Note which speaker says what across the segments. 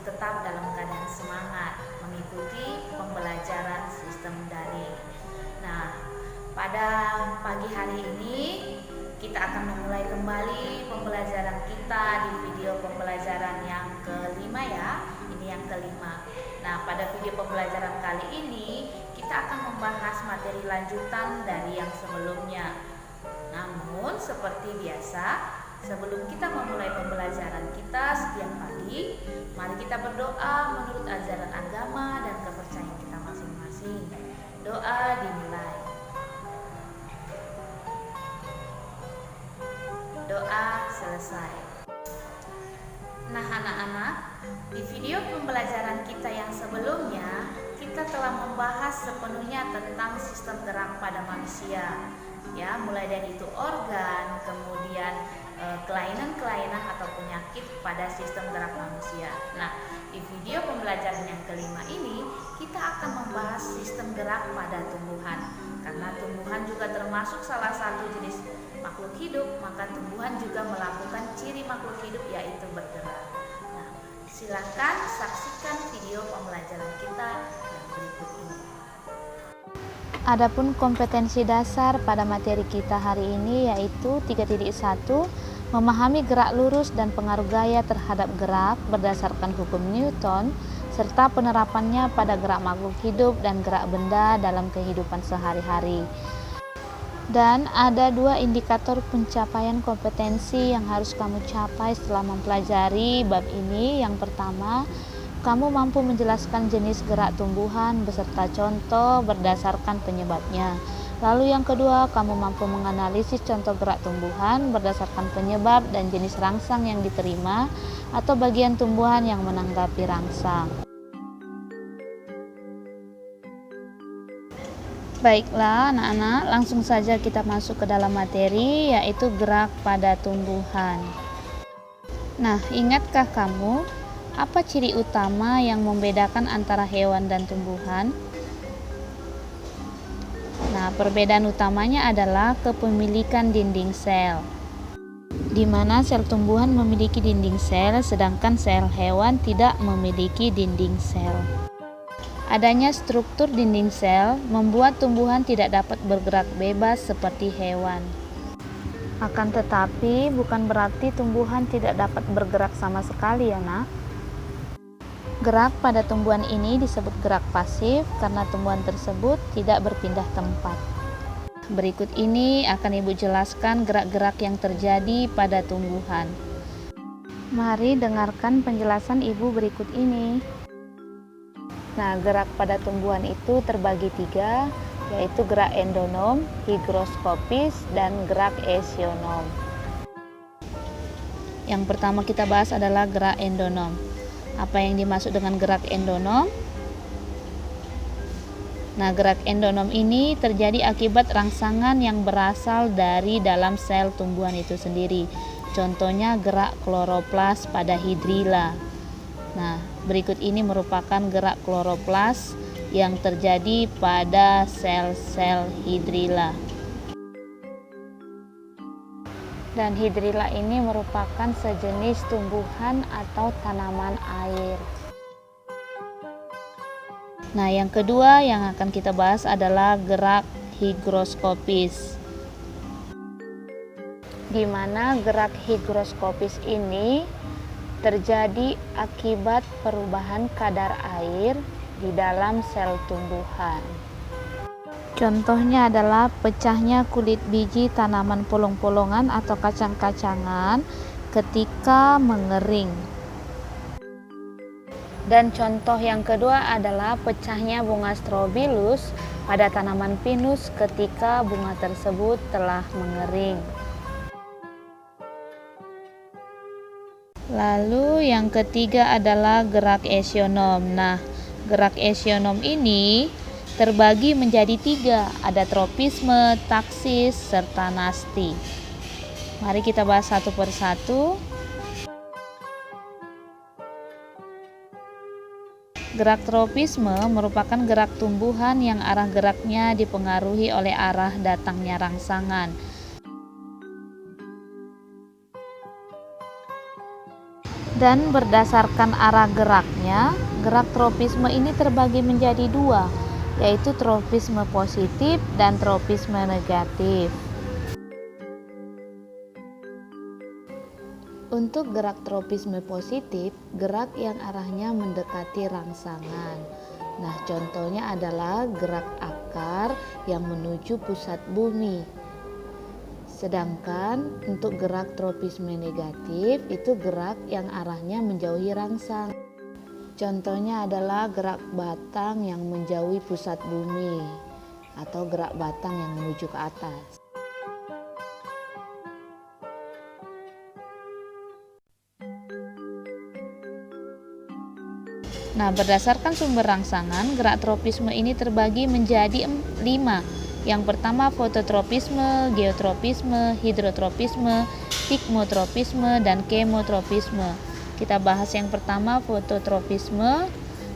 Speaker 1: tetap dalam keadaan semangat mengikuti pembelajaran sistem daring. Nah, pada pagi hari ini kita akan memulai kembali pembelajaran kita di video pembelajaran yang kelima ya. Ini yang kelima. Nah, pada video pembelajaran kali ini kita akan membahas materi lanjutan dari yang sebelumnya. Namun seperti biasa, sebelum kita memulai pembelajaran kita setiap pagi, mari kita berdoa menurut ajaran agama dan kepercayaan kita masing-masing. Doa dimulai. Doa selesai. Nah anak-anak, di video pembelajaran kita yang sebelumnya, kita telah membahas sepenuhnya tentang sistem gerak pada manusia. Ya, mulai dari itu organ, kemudian kelainan-kelainan atau penyakit pada sistem gerak manusia. Nah, di video pembelajaran yang kelima ini kita akan membahas sistem gerak pada tumbuhan. Karena tumbuhan juga termasuk salah satu jenis makhluk hidup, maka tumbuhan juga melakukan ciri makhluk hidup yaitu bergerak. Nah, silakan saksikan video pembelajaran kita yang berikut ini.
Speaker 2: Adapun kompetensi dasar pada materi kita hari ini yaitu 3.1, memahami gerak lurus dan pengaruh gaya terhadap gerak berdasarkan hukum Newton, serta penerapannya pada gerak makhluk hidup dan gerak benda dalam kehidupan sehari-hari. Dan ada 2 indikator pencapaian kompetensi yang harus kamu capai setelah mempelajari bab ini. Yang pertama, kamu mampu menjelaskan jenis gerak tumbuhan beserta contoh berdasarkan penyebabnya. Lalu yang kedua, kamu mampu menganalisis contoh gerak tumbuhan berdasarkan penyebab dan jenis rangsang yang diterima atau bagian tumbuhan yang menanggapi rangsang. Baiklah anak-anak, langsung saja kita masuk ke dalam materi yaitu gerak pada tumbuhan. Nah, ingatkah kamu apa ciri utama yang membedakan antara hewan dan tumbuhan? Nah, perbedaan utamanya adalah kepemilikan dinding sel, di mana sel tumbuhan memiliki dinding sel, sedangkan sel hewan tidak memiliki dinding sel. Adanya struktur dinding sel membuat tumbuhan tidak dapat bergerak bebas seperti hewan. Akan tetapi, bukan berarti tumbuhan tidak dapat bergerak sama sekali ya nak. Gerak pada tumbuhan ini disebut gerak pasif karena tumbuhan tersebut tidak berpindah tempat. Berikut ini akan Ibu jelaskan gerak-gerak yang terjadi pada tumbuhan. Mari dengarkan penjelasan Ibu berikut ini. Nah, gerak pada tumbuhan itu terbagi 3, yaitu gerak endonom, higroskopis, dan gerak esionom. Yang pertama kita bahas adalah gerak endonom. Apa yang dimaksud dengan gerak endonom? Nah, gerak endonom ini terjadi akibat rangsangan yang berasal dari dalam sel tumbuhan itu sendiri. Contohnya gerak kloroplas pada hidrilla. Nah, berikut ini merupakan gerak kloroplas yang terjadi pada sel-sel hidrilla. Dan hidrilla ini merupakan sejenis tumbuhan atau tanaman air. Nah, yang kedua yang akan kita bahas adalah gerak higroskopis. Di mana gerak higroskopis ini terjadi akibat perubahan kadar air di dalam sel tumbuhan. Contohnya adalah pecahnya kulit biji tanaman polong-polongan atau kacang-kacangan ketika mengering. Dan contoh yang kedua adalah pecahnya bunga strobilus pada tanaman pinus ketika bunga tersebut telah mengering. Lalu yang ketiga adalah gerak esionom. Nah, gerak esionom ini terbagi menjadi 3, ada tropisme, taksis, serta nasti. Mari kita bahas satu persatu. Gerak tropisme merupakan gerak tumbuhan yang arah geraknya dipengaruhi oleh arah datangnya rangsangan. Dan berdasarkan arah geraknya, gerak tropisme ini terbagi menjadi dua, yaitu tropisme positif dan tropisme negatif. Untuk gerak tropisme positif, gerak yang arahnya mendekati rangsangan. Nah, contohnya adalah gerak akar yang menuju pusat bumi. Sedangkan untuk gerak tropisme negatif itu gerak yang arahnya menjauhi rangsang. Contohnya adalah gerak batang yang menjauhi pusat bumi atau gerak batang yang menuju ke atas. Nah, berdasarkan sumber rangsangan, gerak tropisme ini terbagi menjadi 5. Yang pertama fototropisme, geotropisme, hidrotropisme, sigmotropisme, dan kemotropisme. Kita bahas yang pertama fototropisme.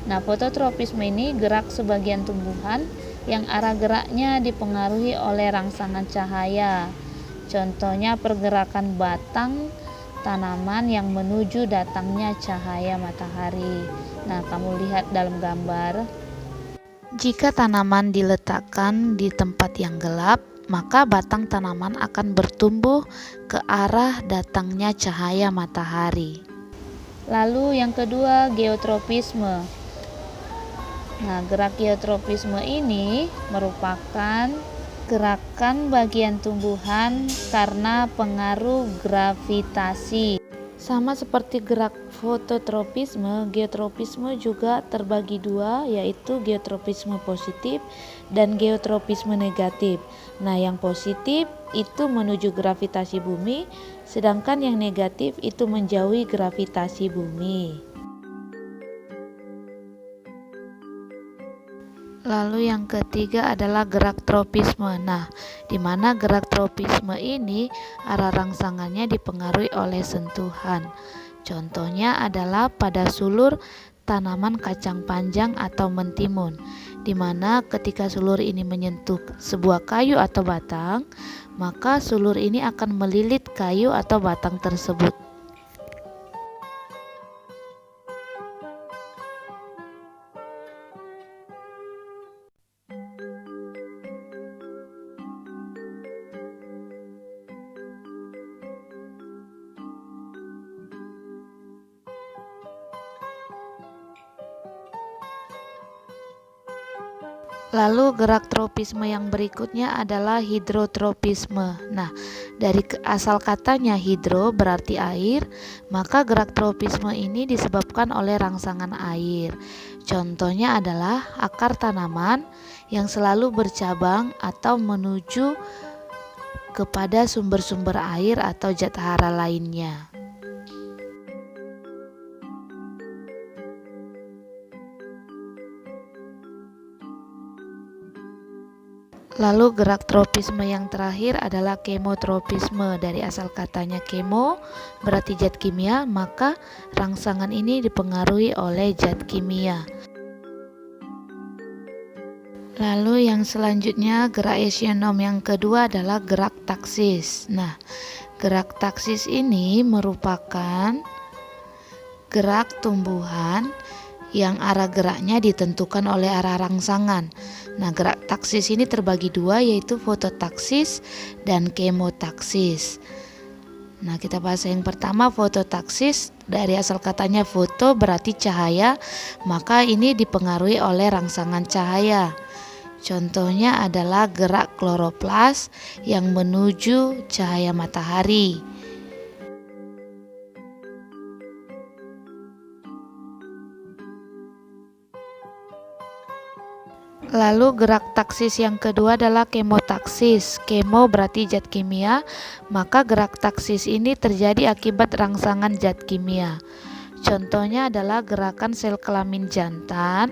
Speaker 2: Nah, fototropisme ini gerak sebagian tumbuhan yang arah geraknya dipengaruhi oleh rangsangan cahaya. Contohnya pergerakan batang tanaman yang menuju datangnya cahaya matahari. Nah, kamu lihat dalam gambar. Jika tanaman diletakkan di tempat yang gelap, maka batang tanaman akan bertumbuh ke arah datangnya cahaya matahari. Lalu yang kedua, geotropisme. Nah, gerak geotropisme ini merupakan gerakan bagian tumbuhan karena pengaruh gravitasi. Sama seperti gerak fototropisme, geotropisme juga terbagi dua, yaitu geotropisme positif dan geotropisme negatif. Nah, yang positif itu menuju gravitasi bumi, sedangkan yang negatif itu menjauhi gravitasi bumi. Lalu yang ketiga adalah gerak tropisme. Nah, di mana gerak tropisme ini arah rangsangannya dipengaruhi oleh sentuhan. Contohnya adalah pada sulur tanaman kacang panjang atau mentimun, di mana ketika sulur ini menyentuh sebuah kayu atau batang, maka sulur ini akan melilit kayu atau batang tersebut. Lalu gerak tropisme yang berikutnya adalah hidrotropisme. Nah, dari asal katanya hidro berarti air, maka gerak tropisme ini disebabkan oleh rangsangan air. Contohnya adalah akar tanaman yang selalu bercabang atau menuju kepada sumber-sumber air atau zat hara lainnya. Lalu gerak tropisme yang terakhir adalah kemotropisme. Dari asal katanya kemo berarti zat kimia, maka rangsangan ini dipengaruhi oleh zat kimia. Lalu yang selanjutnya gerak esionom yang kedua adalah gerak taksis. Nah, gerak taksis ini merupakan gerak tumbuhan yang arah geraknya ditentukan oleh arah rangsangan. Nah, gerak taksis ini terbagi dua, yaitu fototaksis dan kemotaksis. Nah, kita bahas yang pertama, fototaksis. Dari asal katanya foto berarti cahaya, maka ini dipengaruhi oleh rangsangan cahaya. Contohnya adalah gerak kloroplas yang menuju cahaya matahari. Lalu gerak taksis yang kedua adalah kemotaksis. Kemo berarti zat kimia, maka gerak taksis ini terjadi akibat rangsangan zat kimia. Contohnya adalah gerakan sel kelamin jantan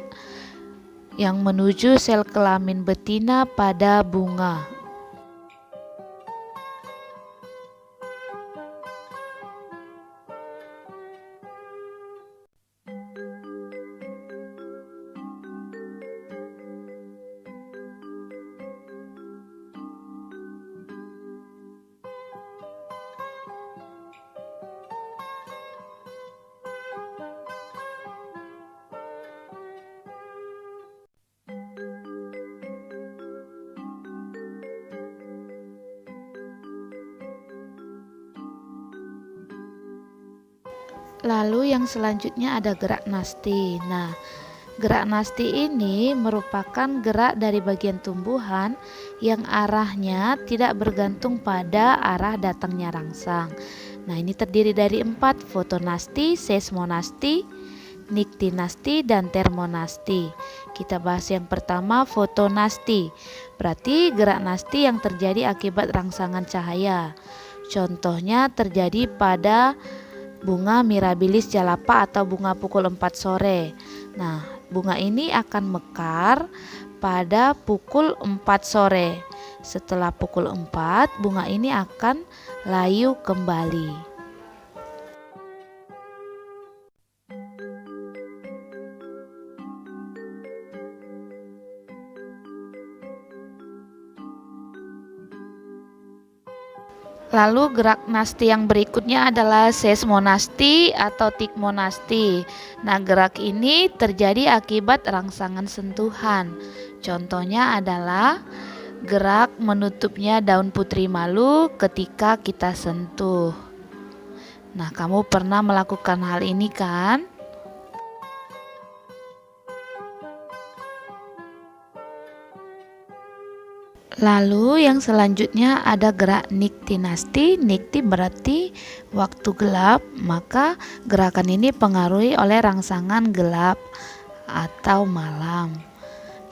Speaker 2: yang menuju sel kelamin betina pada bunga. Lalu yang selanjutnya ada gerak nasti. Nah, gerak nasti ini merupakan gerak dari bagian tumbuhan yang arahnya tidak bergantung pada arah datangnya rangsang. Nah, ini terdiri dari 4, fotonasti, seismonasti, niktinasti, dan termonasti. Kita bahas yang pertama, fotonasti. Berarti gerak nasti yang terjadi akibat rangsangan cahaya. Contohnya terjadi pada bunga Mirabilis jalapa atau bunga pukul 4 sore. Nah, bunga ini akan mekar pada pukul 4 sore. Setelah pukul 4, bunga ini akan layu kembali. Lalu gerak nasti yang berikutnya adalah seismonasti atau tikmonasti. Nah, gerak ini terjadi akibat rangsangan sentuhan. Contohnya adalah gerak menutupnya daun putri malu ketika kita sentuh. Nah, kamu pernah melakukan hal ini kan? Lalu yang selanjutnya ada gerak niktinasti. Nikti berarti waktu gelap, maka gerakan ini pengaruhi oleh rangsangan gelap atau malam.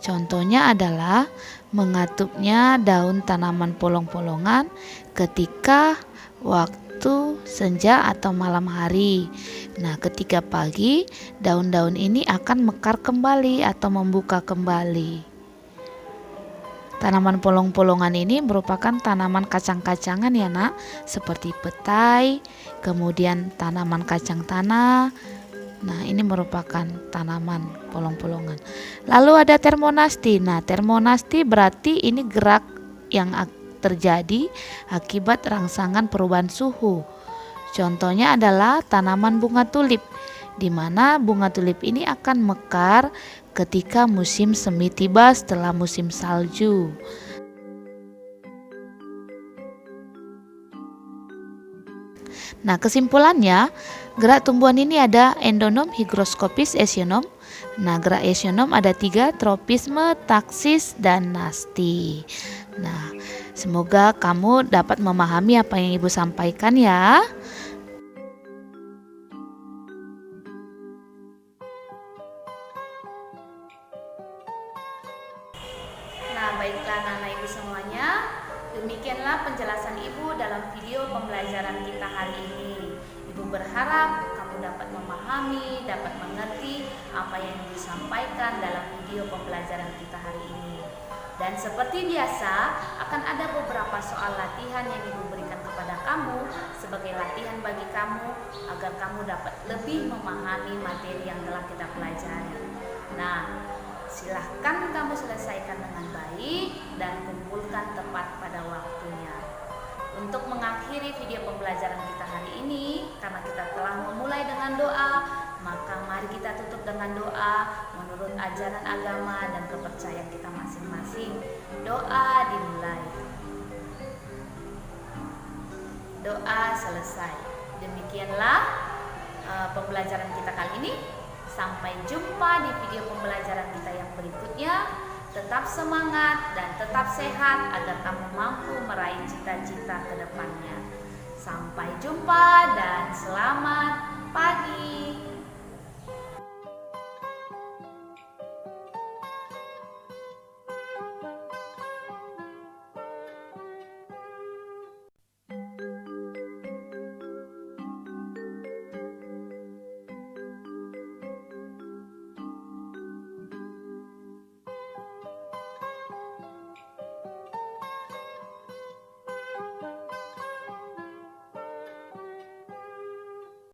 Speaker 2: Contohnya adalah mengatupnya daun tanaman polong-polongan ketika waktu senja atau malam hari. Nah, ketika pagi, daun-daun ini akan mekar kembali atau membuka kembali. Tanaman polong-polongan ini merupakan tanaman kacang-kacangan ya nak, seperti petai, kemudian tanaman kacang tanah. Nah, ini merupakan tanaman polong-polongan. Lalu ada termonasti. Nah, termonasti berarti ini gerak yang terjadi akibat rangsangan perubahan suhu. Contohnya adalah tanaman bunga tulip, di mana bunga tulip ini akan mekar ketika musim semi tiba setelah musim salju. Nah, kesimpulannya, gerak tumbuhan ini ada endonom, higroskopis, esionom. Nah, gerak esionom ada 3, tropisme, taksis, dan nasti. Nah, semoga kamu dapat memahami apa yang Ibu sampaikan ya.
Speaker 1: Nah, baiklah anak-anak Ibu semuanya, demikianlah penjelasan Ibu dalam video pembelajaran kita hari ini. Ibu berharap kamu dapat memahami, dapat mengerti apa yang disampaikan dalam video pembelajaran kita hari ini. Dan seperti biasa, akan ada beberapa soal latihan yang Ibu berikan kepada kamu sebagai latihan bagi kamu agar kamu dapat lebih memahami materi yang telah kita pelajari. Nah, silahkan kamu selesaikan dengan baik dan kumpulkan tepat pada waktunya. Untuk mengakhiri video pembelajaran kita hari ini, karena kita telah memulai dengan doa, maka mari kita tutup dengan doa menurut ajaran agama dan kepercayaan kita masing-masing. Doa dimulai. Doa selesai. Demikianlah pembelajaran kita kali ini. Sampai jumpa di video pembelajaran kita yang berikutnya. Tetap semangat dan tetap sehat agar kamu mampu meraih cita-cita ke depannya. Sampai jumpa dan selamat pagi.